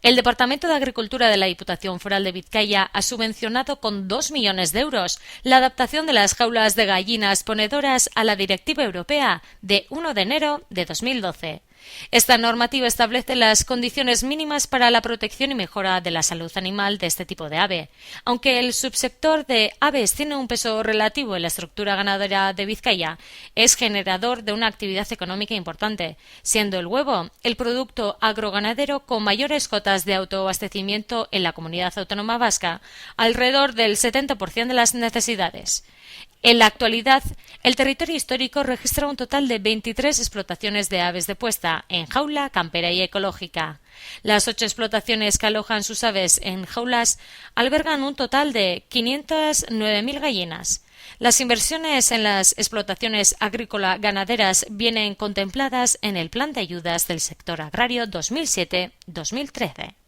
El Departamento de Agricultura de la Diputación Foral de Vizcaya ha subvencionado con 2 millones de euros la adaptación de las jaulas de gallinas ponedoras a la Directiva Europea de 1 de enero de 2012. Esta normativa establece las condiciones mínimas para la protección y mejora de la salud animal de este tipo de ave. Aunque el subsector de aves tiene un peso relativo en la estructura ganadera de Vizcaya, es generador de una actividad económica importante, siendo el huevo el producto agroganadero con mayores cotas de autoabastecimiento en la comunidad autónoma vasca, alrededor del 70% de las necesidades. En la actualidad, el territorio histórico registra un total de 23 explotaciones de aves de puesta en jaula, campera y ecológica. Las 8 explotaciones que alojan sus aves en jaulas albergan un total de 509.000 gallinas. Las inversiones en las explotaciones agrícola-ganaderas vienen contempladas en el Plan de Ayudas del Sector Agrario 2007-2013.